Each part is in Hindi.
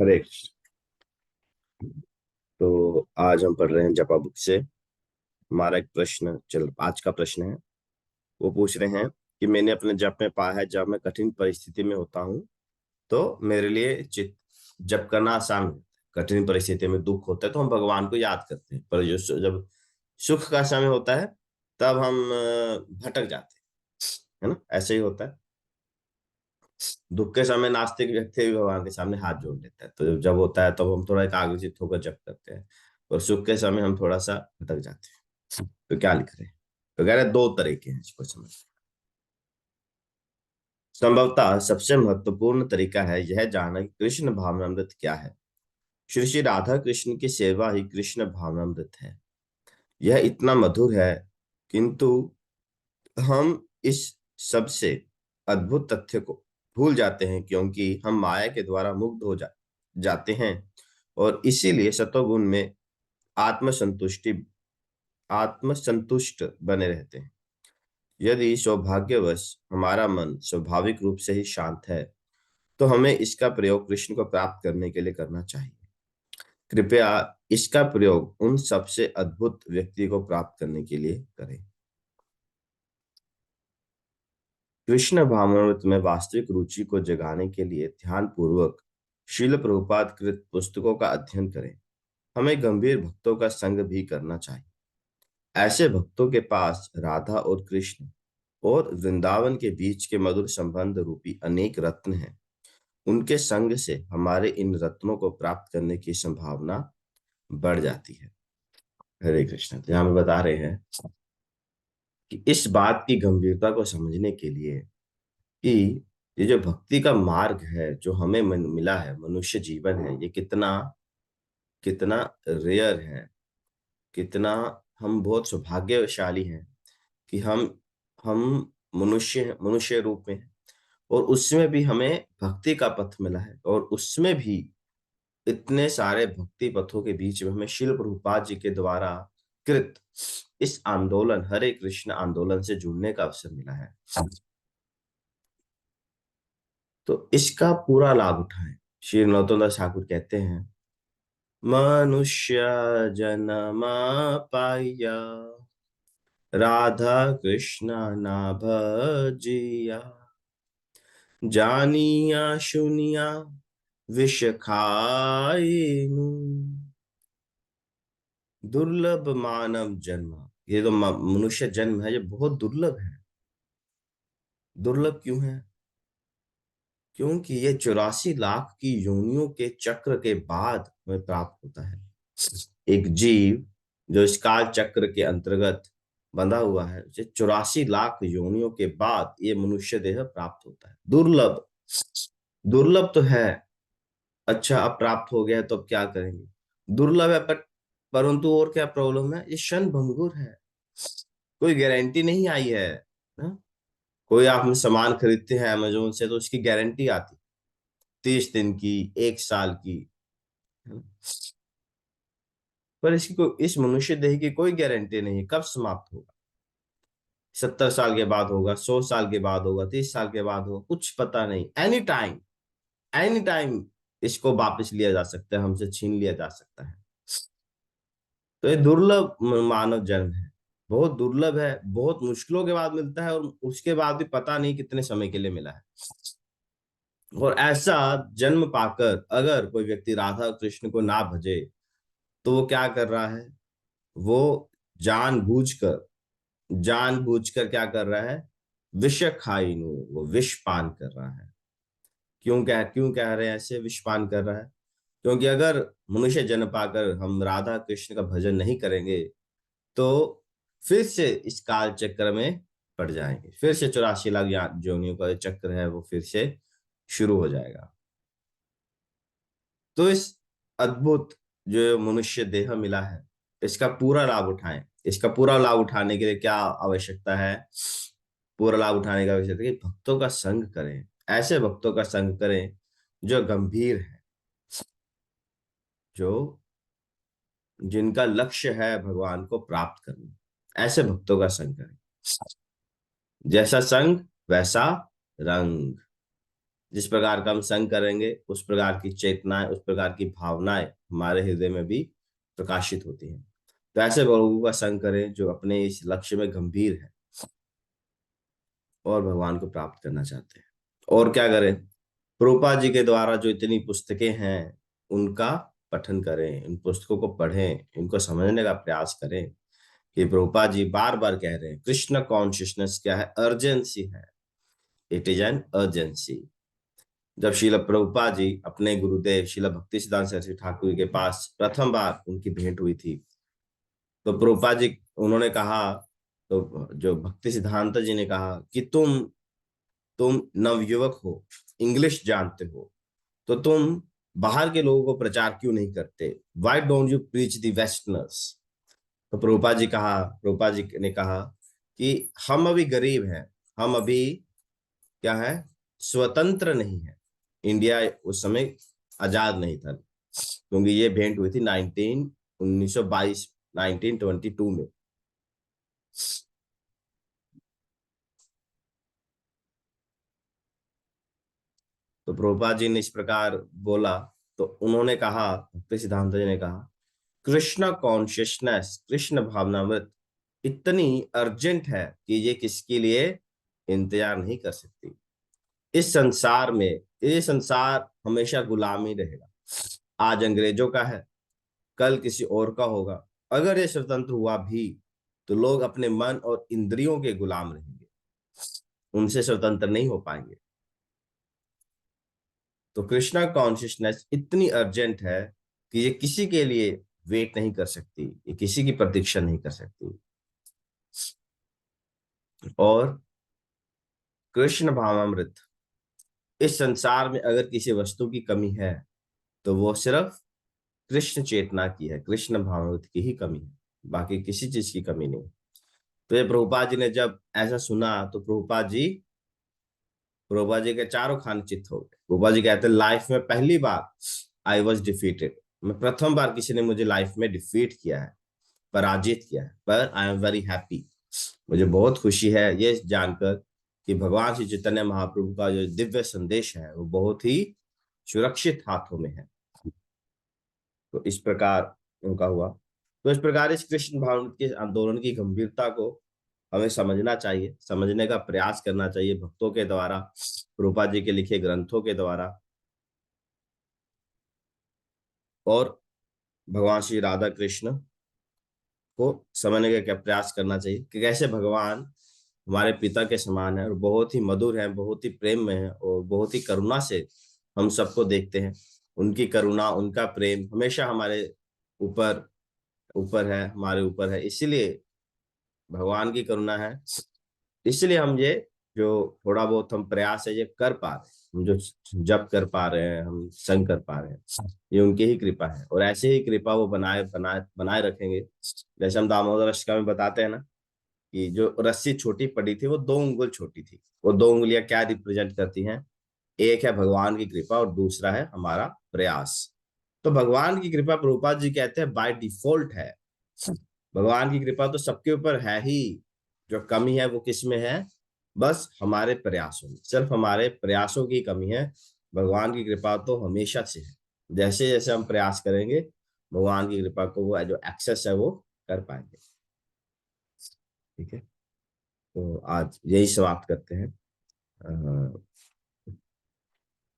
हरे कृष्ण। तो आज हम पढ़ रहे हैं जपा बुक से। हमारा एक प्रश्न चल आज का प्रश्न है। वो पूछ रहे हैं कि मैंने अपने जप में पाया है, जब मैं कठिन परिस्थिति में होता हूँ तो मेरे लिए चित जप करना आसान होता है। कठिन परिस्थिति में दुख होता है तो हम भगवान को याद करते हैं, पर जब सुख का समय होता है तब हम भटक जाते हैं, है ना? ऐसे ही होता है। दुख के समय नास्तिक व्यक्ति भी भगवान के सामने हाथ जोड़ लेता है, तो जब होता है तब हम थोड़ा एकाग्रचित होकर जप करते हैं, और सुख के समय हम थोड़ा सा भटक जाते हैं। तो क्या लिख रहे हैं? तो कह रहे हैं दो तरीके हैं इसको समझ। संभवतः सबसे महत्वपूर्ण तरीका है यह जानना कि कृष्ण भावनामृत क्या है। श्री श्री राधा कृष्ण की सेवा ही कृष्ण भावनामृत है। यह इतना मधुर है, किंतु हम इस सबसे अद्भुत तथ्य को भूल जाते हैं, क्योंकि हम माया के द्वारा मुग्ध हो जाते हैं, और इसीलिए सतोगुण में आत्मसंतुष्टि आत्मसंतुष्ट बने रहते हैं। यदि सौभाग्यवश हमारा मन स्वाभाविक रूप से ही शांत है, तो हमें इसका प्रयोग कृष्ण को प्राप्त करने के लिए करना चाहिए। कृपया इसका प्रयोग उन सबसे अद्भुत व्यक्ति को प्राप्त करने के लिए करें। कृष्ण भावनामृत में वास्तविक रुचि को जगाने के लिए ध्यान पूर्वक शील प्रभुपाद कृत पुस्तकों का अध्ययन करें। हमें गंभीर भक्तों का संग भी करना चाहिए। ऐसे भक्तों के पास राधा और कृष्ण और वृंदावन के बीच के मधुर संबंध रूपी अनेक रत्न हैं। उनके संग से हमारे इन रत्नों को प्राप्त करने की संभावना बढ़ जाती है। हरे कृष्ण। तो यहाँ पे बता रहे हैं कि इस बात की गंभीरता को समझने के लिए कि ये जो भक्ति का मार्ग है जो हमें मिला है, मनुष्य जीवन है, ये कितना कितना रेयर है, कितना हम बहुत सौभाग्यशाली हैं कि हम मनुष्य रूप में हैं, और उसमें भी हमें भक्ति का पथ मिला है, और उसमें भी इतने सारे भक्ति पथों के बीच में हमें शिल प्रभुपाद जी के द्वारा कृत इस आंदोलन, हरे कृष्ण आंदोलन से जुड़ने का अवसर मिला है। तो इसका पूरा लाभ उठाएं। श्री नरोत्तम दास ठाकुर कहते हैं, मनुष्य जन्म पाया राधा कृष्ण ना भजिया, जानिया सुनिया विष खाइनु, दुर्लभ मानव जन्म। ये तो मनुष्य जन्म है, ये बहुत दुर्लभ है। दुर्लभ क्यों है? क्योंकि ये 84 लाख की योनियों के चक्र के बाद हमें प्राप्त होता है। एक जीव जो इस काल चक्र के अंतर्गत बंधा हुआ है, उसे 84 लाख योनियों के बाद ये मनुष्य देह प्राप्त होता है। दुर्लभ, दुर्लभ तो है। अच्छा, अब प्राप्त हो गया है तो अब क्या करेंगे? दुर्लभ है, पर परंतु और क्या प्रॉब्लम है? ये क्षण भंगुर है, कोई गारंटी नहीं आई है ना? कोई आप सामान खरीदते हैं अमेजोन से तो उसकी गारंटी आती 30 दिन की, 1 साल की, है ना? पर इस मनुष्य देह की कोई गारंटी नहीं कब समाप्त होगा। 70 साल के बाद होगा, 100 साल के बाद होगा, 30 साल के बाद होगा, कुछ पता नहीं। एनी टाइम, एनी टाइम इसको वापस लिया जा सकता है, हमसे छीन लिया जा सकता है। तो ये दुर्लभ मानव जन्म है, बहुत दुर्लभ है, बहुत मुश्किलों के बाद मिलता है, और उसके बाद भी पता नहीं कितने समय के लिए मिला है। और ऐसा जन्म पाकर अगर कोई व्यक्ति राधा कृष्ण को ना भजे, तो वो क्या कर रहा है? वो जानबूझकर जानबूझकर क्या कर रहा है? विष खाइनु, वो विष पान कर रहा है। क्यों कह रहे हैं ऐसे विष पान कर रहा है? क्योंकि अगर मनुष्य जन्म पाकर हम राधा कृष्ण का भजन नहीं करेंगे, तो फिर से इस काल चक्र में पड़ जाएंगे, फिर से 84 लाख योनियों का चक्र है वो फिर से शुरू हो जाएगा। तो इस अद्भुत जो मनुष्य देह मिला है, इसका पूरा लाभ उठाएं। इसका पूरा लाभ उठाने के लिए क्या आवश्यकता है? पूरा लाभ उठाने का आवश्यकता है कि भक्तों का संग करें। ऐसे भक्तों का संग करें जो गंभीर है, जो जिनका लक्ष्य है भगवान को प्राप्त करना। ऐसे भक्तों का संग करें। जैसा संग वैसा रंग। जिस प्रकार का हम संग करेंगे उस प्रकार की चेतनाएं, उस प्रकार की भावनाएं हमारे हृदय में भी प्रकाशित होती हैं। तो ऐसे लोगों का संग करें जो अपने इस लक्ष्य में गंभीर है और भगवान को प्राप्त करना चाहते हैं। और क्या करें, प्रभुपाद जी के द्वारा जो इतनी पुस्तकें हैं उनका पठन करें, इन पुस्तकों को पढ़ें, इनको समझने का प्रयास करें कि प्रभुपाद जी बार बार कह रहे हैं कृष्ण कॉन्शियसनेस क्या है, अर्जेंसी है, इट इज एन अर्जेंसी। जब शिला प्रभुपाद जी अपने गुरुदेव शिला भक्ति सिद्धांत सरस्वती ठाकुर जी के पास प्रथम बार उनकी भेंट हुई थी, तो प्रभुपाद जी उन्होंने कहा, तो जो भक्ति सिद्धांत जी ने कहा कि तुम नवयुवक हो, इंग्लिश जानते हो, तो तुम बाहर के लोगों को प्रचार क्यों नहीं करते, why don't you preach the westerners. तो प्रभुपाद जी ने कहा कि हम अभी गरीब हैं, हम अभी क्या है, स्वतंत्र नहीं है। इंडिया उस समय आजाद नहीं था, क्योंकि ये भेंट हुई थी 1922 1922 में। तो प्रभुपाद जी ने इस प्रकार बोला, तो उन्होंने कहा, भक्ति सिद्धांत जी ने कहा, कृष्ण कॉन्शियसनेस, कृष्ण भावनामृत इतनी अर्जेंट है कि ये किसके लिए इंतजार नहीं कर सकती। इस संसार में, ये संसार हमेशा गुलामी रहेगा। आज अंग्रेजों का है, कल किसी और का होगा। अगर ये स्वतंत्र हुआ भी तो लोग अपने मन और इंद्रियों के गुलाम रहेंगे, उनसे स्वतंत्र नहीं हो पाएंगे। तो कृष्णा कॉन्शियसनेस इतनी अर्जेंट है कि ये किसी के लिए वेट नहीं कर सकती, ये किसी की प्रतीक्षा नहीं कर सकती। और कृष्ण भावामृत, इस संसार में अगर किसी वस्तु की कमी है तो वो सिर्फ कृष्ण चेतना की है, कृष्ण भावामृत की ही कमी है, बाकी किसी चीज की कमी नहीं। तो ये प्रभुपाद जी ने जब ऐसा सुना तो प्रभुपाद जी के चारों खाने चित्त हो गए। प्रभुपाद जी कहते हैं लाइफ में पहली बार आई वॉज डिफीटेड, मैं प्रथम बार किसी ने मुझे लाइफ में डिफीट किया है, पराजित किया है, पर आई एम वेरी हैप्पी। मुझे बहुत खुशी है ये जानकर कि भगवान श्री चैतन्य महाप्रभु का जो दिव्य संदेश है वो बहुत ही सुरक्षित हाथों में है। तो इस प्रकार उनका हुआ। तो इस प्रकार इस कृष्ण भावना के आंदोलन की गंभीरता को हमें समझना चाहिए, समझने का प्रयास करना चाहिए भक्तों के द्वारा, प्रभुपाद जी के लिखे ग्रंथों के द्वारा, और भगवान श्री राधा कृष्ण को समझने का प्रयास करना चाहिए कि कैसे भगवान हमारे पिता के समान है और बहुत ही मधुर है, बहुत ही प्रेम में है और बहुत ही करुणा से हम सबको देखते हैं। उनकी करुणा, उनका प्रेम हमेशा हमारे ऊपर ऊपर है, हमारे ऊपर है, इसीलिए भगवान की करुणा है, इसलिए हम ये जो थोड़ा बहुत हम प्रयास है ये कर पा रहे हैं, हम जो जप कर पा रहे हैं, हम संग कर पा रहे हैं, ये उनकी ही कृपा है। और ऐसे ही कृपा वो बनाए बनाए बनाए रखेंगे। जैसे हम दामोदर अष्टका में बताते हैं ना कि जो रस्सी छोटी पड़ी थी वो 2 उंगल छोटी थी, वो 2 उंगलियां क्या रिप्रेजेंट करती हैं, एक है भगवान की कृपा और दूसरा है हमारा प्रयास। तो भगवान की कृपा प्रभुपाद जी कहते हैं बाय डिफॉल्ट है, भगवान की कृपा तो सबके ऊपर है ही, जो कमी है वो किस में है, बस हमारे प्रयासों में, सिर्फ हमारे प्रयासों की कमी है। भगवान की कृपा तो हमेशा से है, जैसे जैसे हम प्रयास करेंगे भगवान की कृपा को वो जो एक्सेस है वो कर पाएंगे। ठीक है, तो आज यही समाप्त करते हैं।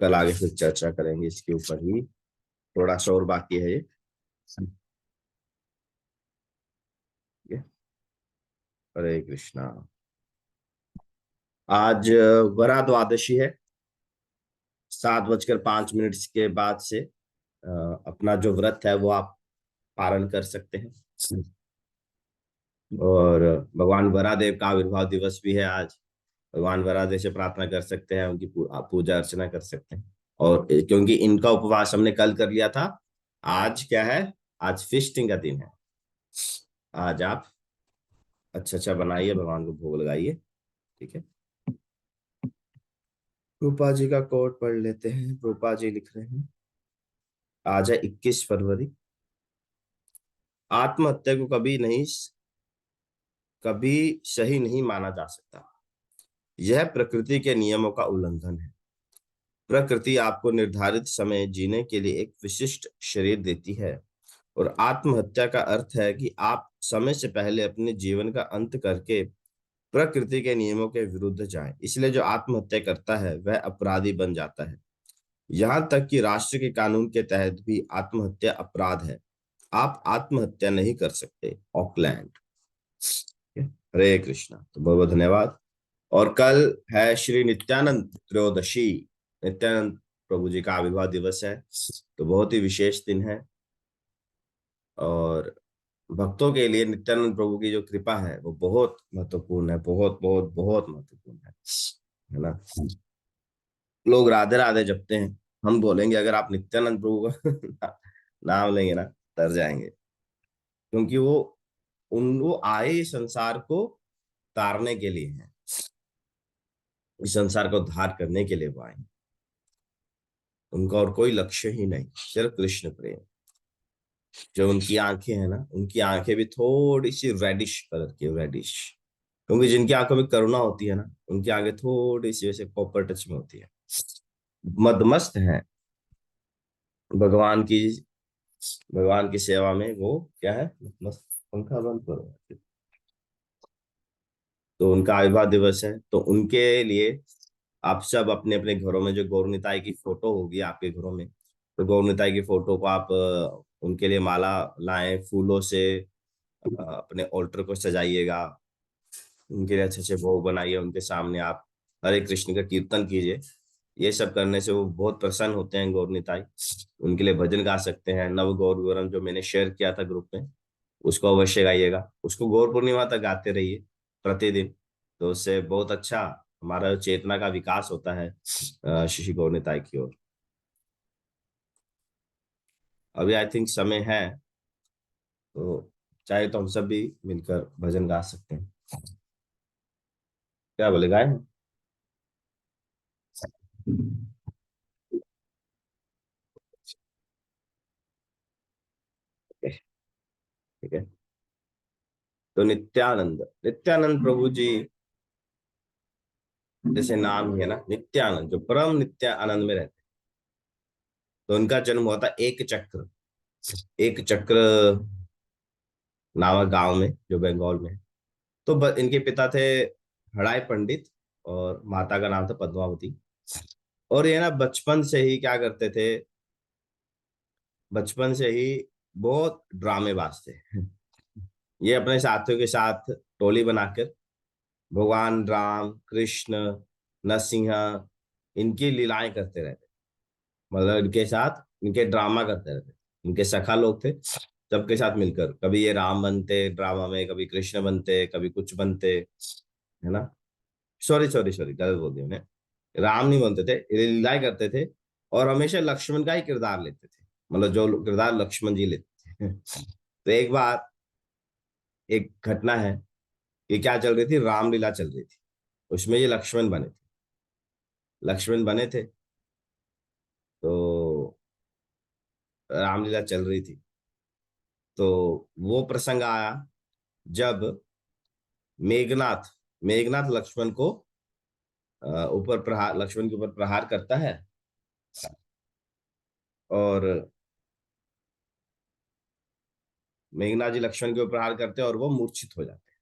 कल आगे फिर चर्चा करेंगे इसके ऊपर ही, थोड़ा सा और बाकी है ये। ठीक है, हरे कृष्णा। आज वरा द्वादशी है, 7:05 के बाद से अपना जो व्रत है वो आप पारण कर सकते हैं। और भगवान वरादेव का आविर्भाव दिवस भी है आज, भगवान वरादेव से प्रार्थना कर सकते हैं, उनकी पूजा अर्चना कर सकते हैं। और क्योंकि इनका उपवास हमने कल कर लिया था, आज क्या है, आज फिस्टिंग का दिन है। आज आप अच्छा अच्छा बनाइए, भगवान को भोग लगाइए। ठीक है, रूपा जी का कोट पढ़ लेते हैं। रूपा जी लिख रहे हैं, आज है 21 फरवरी। आत्महत्या को कभी सही नहीं माना जा सकता, यह प्रकृति के नियमों का उल्लंघन है। प्रकृति आपको निर्धारित समय जीने के लिए एक विशिष्ट शरीर देती है, और आत्महत्या का अर्थ है कि आप समय से पहले अपने जीवन का अंत करके प्रकृति के नियमों के विरुद्ध जाएं। इसलिए जो आत्महत्या करता है वह अपराधी बन जाता है। यहां तक कि राष्ट्र के कानून के तहत भी आत्महत्या अपराध है। आप आत्महत्या नहीं कर सकते। ऑकलैंड। हरे कृष्णा। तो बहुत बहुत धन्यवाद। और कल है श्री नित्यानंद त्रयोदशी। नित्यानंद प्रभु जी का आविर्भाव दिवस है, तो बहुत ही विशेष दिन है। और भक्तों के लिए नित्यानंद प्रभु की जो कृपा है वो बहुत महत्वपूर्ण है, बहुत बहुत बहुत महत्वपूर्ण है ना। लोग राधे राधे जपते हैं, हम बोलेंगे अगर आप नित्यानंद प्रभु का नाम लेंगे ना, तर जाएंगे। क्योंकि वो आए इस संसार को तारने के लिए हैं, इस संसार को उद्धार करने के लिए वो आए। उनका और कोई लक्ष्य ही नहीं, सिर्फ कृष्ण प्रेम। जो उनकी आंखें हैं ना, उनकी आंखें भी थोड़ी सी रेडिश कलर की, रेडिश। क्योंकि जिनकी आंखों में करुणा होती है ना, उनकी आंखें थोड़ी सी वैसे कॉपर टच में होती है। मदमस्त है भगवान की, भगवान की सेवा में वो क्या है, मदमस्त। पंखा बंद करो। तो उनका आविर्भाव दिवस है, तो उनके लिए आप सब अपने अपने घरों में जो गौर निताई की फोटो होगी आपके घरों में, तो गौर निताई की फोटो को आप उनके लिए माला लाएं फूलों से, अपने ऑल्टर को सजाइएगा, उनके लिए अच्छे अच्छे भोग बनाइए, उनके सामने आप हरे कृष्ण का कीर्तन कीजिए। ये सब करने से वो बहुत प्रसन्न होते हैं गौर निताई। उनके लिए भजन गा सकते हैं। नव गौर विवरण जो मैंने शेयर किया था ग्रुप में, उसको अवश्य गाइएगा, उसको गौर पूर्णिमा तक गाते रहिए प्रतिदिन। तो उससे बहुत अच्छा हमारा चेतना का विकास होता है श्री गौर निताई की ओर। अभी आई थिंक समय है, तो चाहे तो हम सब भी मिलकर भजन गा सकते हैं। क्या बोले, गाए? ठीक है। तो नित्यानंद, नित्यानंद प्रभु जी, जैसे नाम ही है ना नित्यानंद, जो परम नित्य आनंद में रहते। तो उनका जन्म हुआ था एक चक्र, एक चक्र नामक गांव में, जो बंगाल में है। तो इनके पिता थे हड़ाई पंडित, और माता का नाम था पद्मावती। और ये ना बचपन से ही क्या करते थे, बचपन से ही बहुत ड्रामेबाज थे। ये अपने साथियों के साथ टोली बनाकर भगवान राम, कृष्ण, नरसिंह, इनकी लीलाएं करते रहते। मतलब इनके साथ इनके ड्रामा करते रहते। इनके सखा लोग थे, सबके साथ मिलकर कभी ये राम बनते ड्रामा में, कभी कृष्ण बनते, कभी कुछ बनते, है ना। सॉरी सॉरी सॉरी, गलत बोल दिया मैंने। राम नहीं बनते थे, ये लीलाएं करते थे। और हमेशा लक्ष्मण का ही किरदार लेते थे, मतलब जो किरदार लक्ष्मण जी लेते थे। तो एक बार एक घटना है कि क्या चल रही थी, रामलीला चल रही थी। उसमें ये लक्ष्मण बने थे, लक्ष्मण बने थे। तो रामलीला चल रही थी, तो वो प्रसंग आया जब मेघनाथ, मेघनाथ लक्ष्मण को ऊपर प्रहार, लक्ष्मण के ऊपर प्रहार करता है। और मेघनाथ जी लक्ष्मण के ऊपर प्रहार करते हैं और वो मूर्छित हो जाते हैं।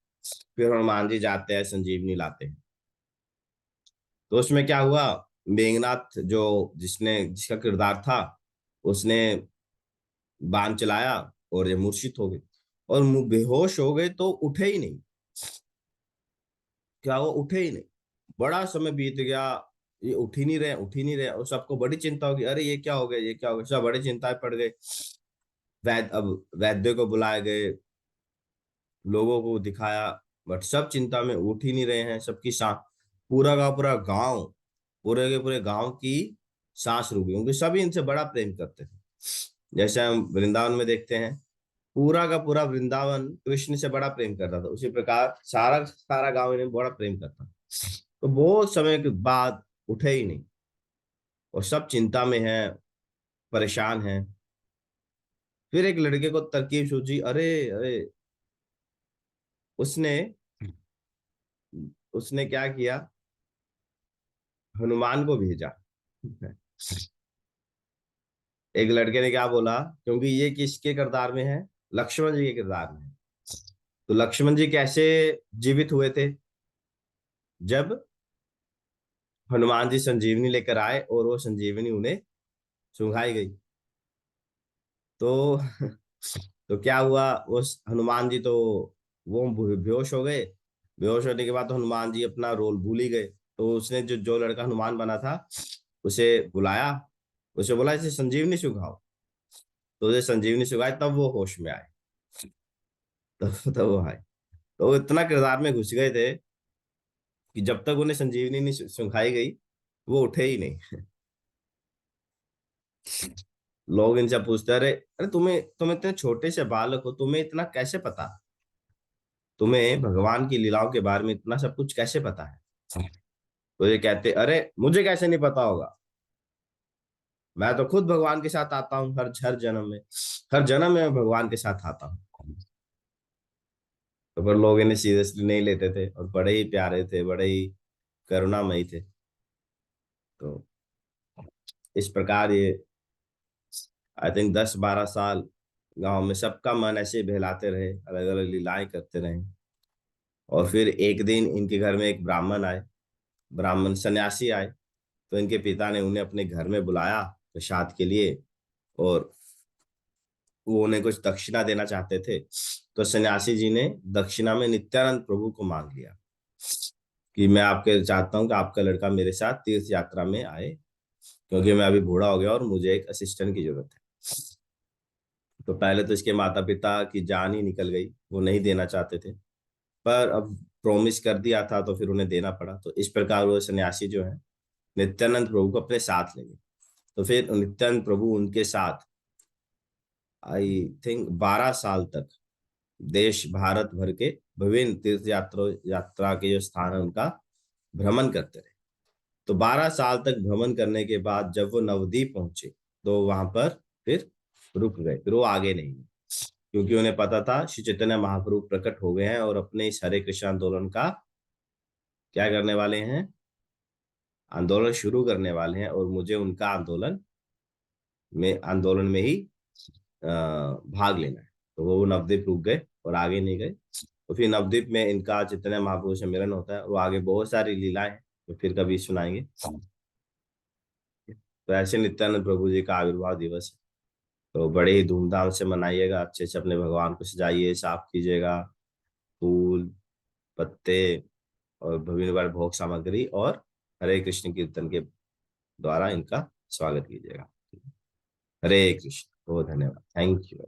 फिर हनुमान जी जाते हैं, संजीवनी लाते हैं। तो उसमें क्या हुआ, मेघनाथ जो जिसका किरदार था, उसने बाण चलाया और ये मूर्छित हो गए, और बेहोश हो गए, तो उठे ही नहीं। क्या वो उठे ही नहीं, बड़ा समय बीत गया, ये उठ ही नहीं रहे, उठ ही नहीं रहे। और सबको बड़ी चिंता होगी, अरे ये क्या हो गया, ये क्या हो गया, सब बड़ी चिंताएं पड़ गए। अब वैद्य को बुलाए गए, लोगों को दिखाया, बट सब चिंता में, उठ ही नहीं रहे हैं। सबकी सांस, पूरा का पूरा गांव, पूरे के पूरे गांव की सांस रुक गई, क्योंकि सभी इनसे बड़ा प्रेम करते थे। जैसे हम वृंदावन में देखते हैं, पूरा का पूरा वृंदावन कृष्ण से बड़ा प्रेम करता था, उसी प्रकार सारा सारा गांव इन्हें बड़ा प्रेम करता। तो बहुत समय के बाद उठे ही नहीं, और सब चिंता में है, परेशान है। फिर एक लड़के को तरकीब सूझी, अरे अरे, उसने उसने क्या किया, हनुमान को भेजा। एक लड़के ने क्या बोला, क्योंकि ये किसके किरदार में है, लक्ष्मण जी के किरदार में है। तो लक्ष्मण जी कैसे जीवित हुए थे, जब हनुमान जी संजीवनी लेकर आए और वो संजीवनी उन्हें सुंघाई गई। तो तो क्या हुआ, उस हनुमान जी तो वो बेहोश हो गए। बेहोश होने के बाद तो हनुमान जी अपना रोल भूल ही गए। तो उसने जो जो लड़का हनुमान बना था, उसे बुलाया, उसे बोला इसे संजीवनी सुखाओ। तो उसे संजीवनी सुखाई, तब वो होश में आए। तब वो आए। तो वो इतना किरदार में घुस गए थे कि जब तक उन्हें संजीवनी नहीं सुखाई गई, वो उठे ही नहीं। लोग इनसे पूछते, अरे अरे तुम इतने छोटे से बालक हो, तुम्हें इतना कैसे पता, तुम्हें भगवान की लीलाओं के बारे में इतना सब कुछ कैसे पता है। तो ये कहते, अरे मुझे कैसे नहीं पता होगा, मैं तो खुद भगवान के साथ आता हूँ, हर हर जन्म में, हर जन्म में मैं भगवान के साथ आता हूँ। तो पर लोग इन्हें सीरियसली नहीं लेते थे, और बड़े ही प्यारे थे, बड़े ही करुणामयी थे। तो इस प्रकार ये, आई थिंक 10-12 साल गांव में सबका मन ऐसे बहलाते रहे, अलग अलग लीलाएं करते रहे। और फिर एक दिन इनके घर में एक ब्राह्मण आए, ब्राह्मण सन्यासी आए। तो इनके पिता ने उन्हें अपने घर में बुलाया प्रसाद के लिए, और वो उन्हें कुछ दक्षिणा देना चाहते थे। तो सन्यासी जी ने दक्षिणा में नित्यानंद प्रभु को मांग लिया कि मैं आपके चाहता हूँ कि आपका लड़का मेरे साथ तीर्थ यात्रा में आए, क्योंकि मैं अभी बूढ़ा हो गया और मुझे एक असिस्टेंट की जरूरत है। तो पहले तो इसके माता पिता की जान ही निकल गई, वो नहीं देना चाहते थे। पर अब प्रॉमिस कर दिया था, तो फिर उन्हें देना पड़ा। तो इस प्रकार वो सन्यासी जो है नित्यानंद प्रभु को अपने साथ ले गए। तो फिर नित्यानंद प्रभु उनके साथ आई थिंक 12 साल तक देश भारत भर के विभिन्न तीर्थ यात्रा के जो स्थान है उनका भ्रमण करते रहे। तो 12 साल तक भ्रमण करने के बाद जब वो नवद्वीप पहुंचे, तो वहां पर फिर रुक गए, फिर वो आगे नहीं गए। क्योंकि उन्हें पता था श्री चैतन्य महाप्रभु प्रकट हो गए हैं और अपने इस हरे कृष्ण आंदोलन का क्या करने वाले हैं, आंदोलन शुरू करने वाले हैं, और मुझे उनका आंदोलन में ही भाग लेना है। तो वो नवद्वीप रुक गए और आगे नहीं गए। तो फिर नवद्वीप में इनका चैतन्य महाप्रभु से मिलन होता है, और वो आगे बहुत सारी लीलाएं हैं, तो फिर कभी सुनाएंगे। तो ऐसे नित्यानंद प्रभु जी का आविर्भाव दिवस है। तो बड़े ही धूमधाम से मनाइएगा, अच्छे से अपने भगवान को सजाइए, साफ कीजिएगा, फूल, पत्ते और विभिन्न प्रकार भोग सामग्री और हरे कृष्ण कीर्तन के द्वारा इनका स्वागत कीजिएगा। हरे कृष्ण, बहुत धन्यवाद, थैंक यू।